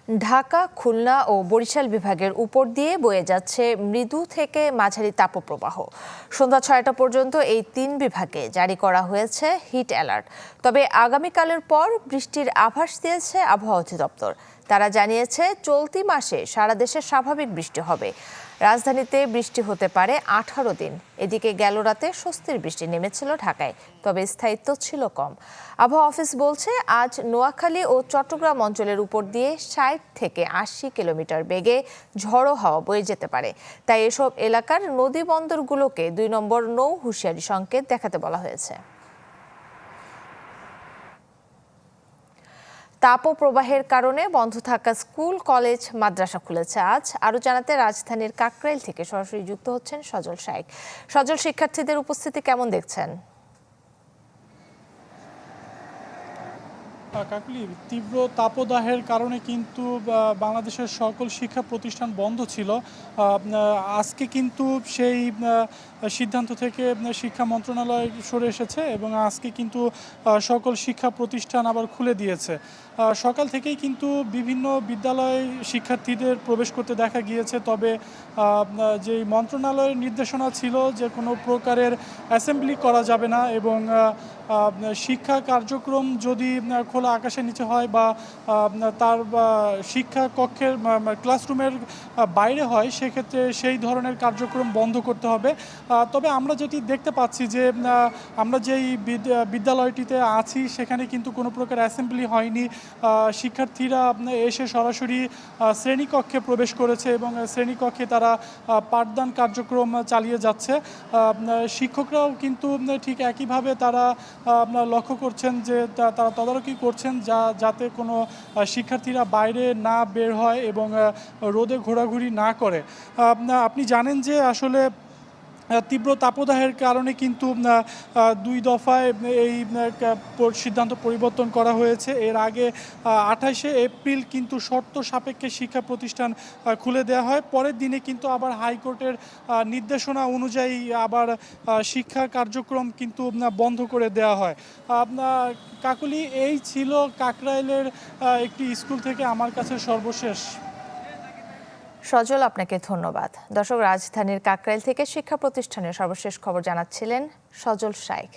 ঢাকা, খুলনা ও বরিশাল বিভাগের উপর দিয়ে বয়ে যাচ্ছে মৃদু থেকে মাঝারি তাপপ্রবাহ। সন্ধ্যা ৬টা পর্যন্ত এই ৩ বিভাগে জারি করা হয়েছে হিট অ্যালার্ট। তবে আগামীকালের পর বৃষ্টির আভাস দিয়েছে আবহাওয়া অধিদপ্তর। তারা জানিয়েছে চলতি মাসে সারা দেশে স্বাভাবিক বৃষ্টি হবে। রাজধানীতে বৃষ্টি হতে পারে 18 দিন। এদিকে গেল রাতে স্বস্তির বৃষ্টি নেমেছিল ঢাকায়, তবে স্থায়িত্ব ছিল কম। আবহাওয়া অফিস বলছে আজ নোয়াখালী ও চট্টগ্রাম অঞ্চলের উপর দিয়ে 60 থেকে 80 কিলোমিটার বেগে ঝড়ো হাওয়া বয়ে যেতে পারে। তাই এসব এলাকার নদী বন্দরগুলোকে ২ নম্বর নৌ হুঁশিয়ারি সংকেত দেখাতে বলা হয়েছে। তাপপ্রবাহের কারণে বন্ধ থাকা স্কুল, কলেজ, মাদ্রাসা খুলেছে আজ। আরও জানাতে রাজধানীর কাকরাইল থেকে সরাসরি যুক্ত হচ্ছেন সজল শাইক। সজল, শিক্ষার্থীদের উপস্থিতি কেমন দেখছেন? কাকলি, তীব্র তাপদাহের কারণে কিন্তু বাংলাদেশের সকল শিক্ষা প্রতিষ্ঠান বন্ধ ছিল। আজকে কিন্তু সেই সিদ্ধান্ত থেকে শিক্ষা মন্ত্রণালয় সরে এসেছে এবং আজকে কিন্তু সকল শিক্ষা প্রতিষ্ঠান আবার খুলে দিয়েছে। সকাল থেকেই কিন্তু বিভিন্ন বিদ্যালয় শিক্ষার্থীদের প্রবেশ করতে দেখা গিয়েছে, তবে যেই মন্ত্রণালয়ের নির্দেশনা ছিল যে কোনো প্রকারের অ্যাসেম্বলি করা যাবে না এবং শিক্ষা কার্যক্রম যদি খোলা আকাশের নিচে হয় বা তার শিক্ষা কক্ষের ক্লাসরুমের বাইরে হয়, সেক্ষেত্রে সেই ধরনের কার্যক্রম বন্ধ করতে হবে। তবে আমরা যেটি দেখতে পাচ্ছি যে আমরা যেই বিদ্যালয়টিতে আছি সেখানে কিন্তু কোনো প্রকার অ্যাসেম্বলি হয়নি। শিক্ষার্থীরা এসে সরাসরি শ্রেণীকক্ষে প্রবেশ করেছে এবং শ্রেণীকক্ষে তারা পাঠদান কার্যক্রম চালিয়ে যাচ্ছে। শিক্ষকরাও কিন্তু ঠিক একইভাবে তারা লক্ষ্য করছেন যে তারা তদারকি করছেন যাতে কোনো শিক্ষার্থীরা বাইরে না বের হয় এবং রোদে ঘোরাঘুরি না করে। আপনি জানেন যে আসলে তীব্র তাপদাহের কারণে কিন্তু 2 দফায় এই সিদ্ধান্ত পরিবর্তন করা হয়েছে। এর আগে 28শে এপ্রিল কিন্তু শর্ত সাপেক্ষে শিক্ষা প্রতিষ্ঠান খুলে দেওয়া হয়। পরের দিনে কিন্তু আবার হাইকোর্টের নির্দেশনা অনুযায়ী আবার শিক্ষা কার্যক্রম কিন্তু বন্ধ করে দেওয়া হয়। কাকলি, এই ছিল কাকরাইলের একটি স্কুল থেকে আমার কাছে সর্বশেষ। সজল, আপনাকে ধন্যবাদ। দর্শক, রাজধানীর কাকরাইল থেকে শিক্ষা প্রতিষ্ঠানের সর্বশেষ খবর জানাচ্ছিলেন সজল শাইক।